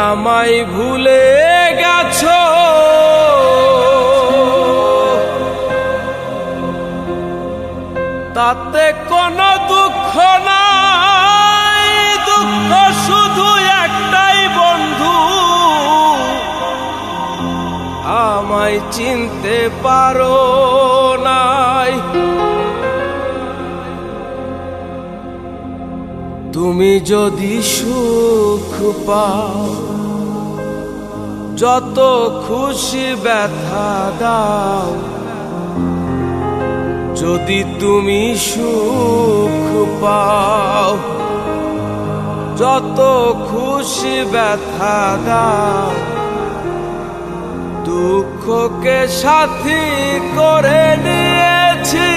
আমায় ভুলে গেছো, তাতে কোনো দুঃখ নাই, দুঃখ শুধু একটাই বন্ধু, আমায় চিনতে পারো নাই। তুমি যদি সুখ পাও, যত খুশি ব্যথা দাও, যদি তুমি সুখ পাও, যত খুশি ব্যথা দাও, দুঃখকে সাথী করে নিয়েছি,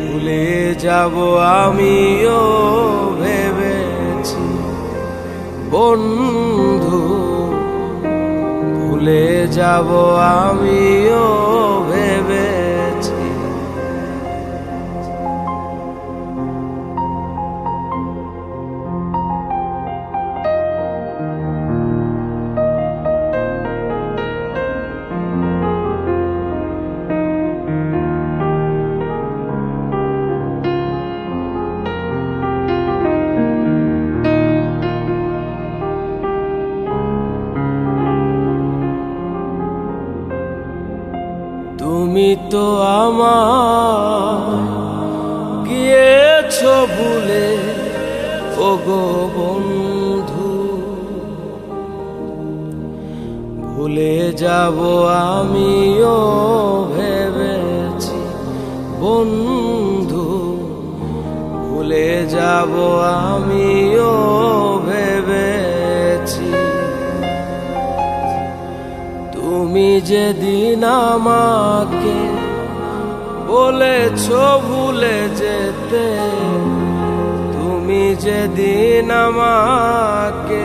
ভুলে যাব আমিও ভেবেছি বন্ধু, ভুলে যাব আমিও ভেবেছি। তুমি তো আমায় গিয়েছো ভুলে, ওগো বন্ধু, ভুলে যাব আমিও ভেবেছি বন্ধু, ভুলে যাব আমিও ভেবেছি। তুমি যেদিন আমাকে বলেছো ভুলে যেতে, তুমি যেদিন আমাকে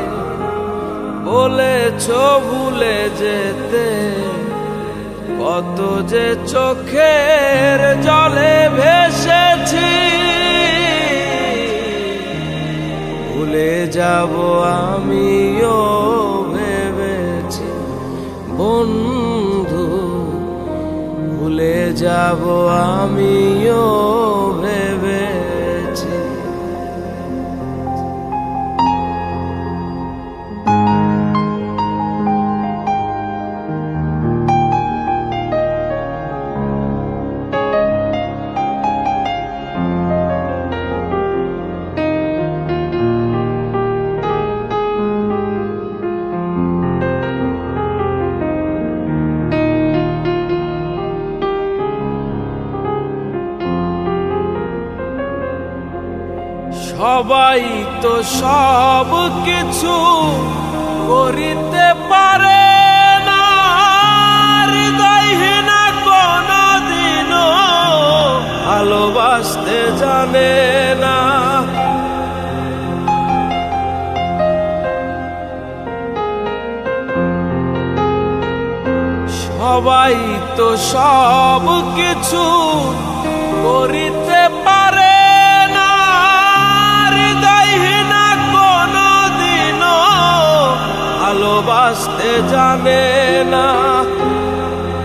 বলেছো ভুলে যেতে, কত যে চোখের জলে ভেসেছি, ভুলে যাব আমিও ভেবেছি বন্ধু, ভুলে যাব আমিও ভেবেছি। সবাই তো সব কিছু করিতে পারে না, হৃদয়হীনা কোনদিনও ভালোবাসতে জানে না। সবাই তো সব কিছু করিতে পারে, ভালোবাসতে জানে না।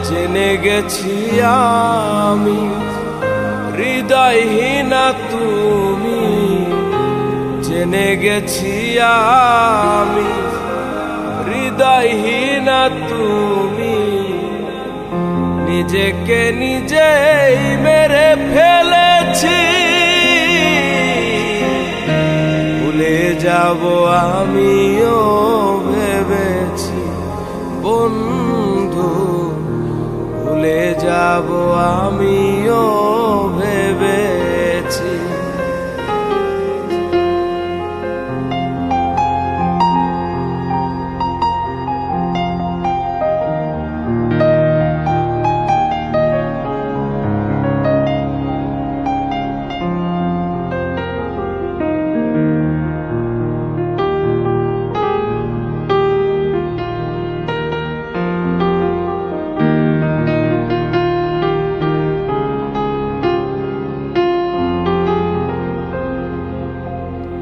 জেনে গেছি আমি হৃদয়হীনা তুমি, জেনে গেছি আমি হৃদয়হীনা তুমি, নিজেকে নিজেই মেরে ফেলেছি, ভুলে যাব আমিও ভেবেছি বন্ধু, ভুলে যাব আমিও ভেবেছি।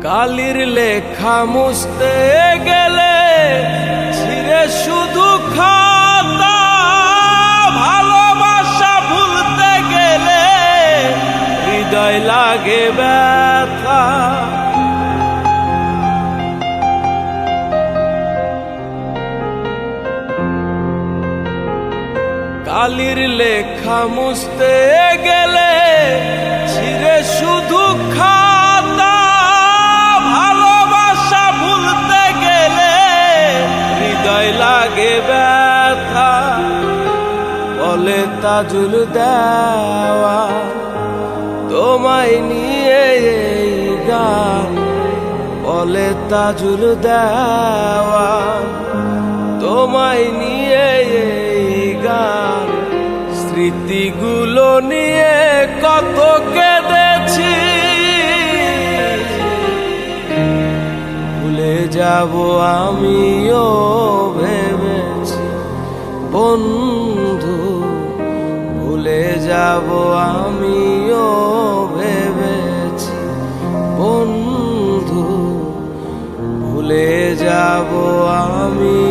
কালির লেখা মুছতে গেলে ছিঁড়ে শুধু খাতা, ভালোবাসা ভুলতে গেলে হৃদয় লাগে ব্যথা। কালির লেখা মুছতে গেলে ছিঁড়ে শুধু খাতা, ভালোবাসা ভুলতে গেলে হৃদয় লাগে ব্যথা। বলে তাজুল দেওয়া তোমায় নিয়ে এই গান, বলে তাজুল দেওয়া তোমায় নিয়ে এই গান। স্মৃতিগুলো নিয়ে কত কেঁদেছি, ভুলে যাব আমিও ভেবেছি বন্ধু, ভুলে যাব আমিও ভেবেছি বন্ধু, ভুলে যাব আমি।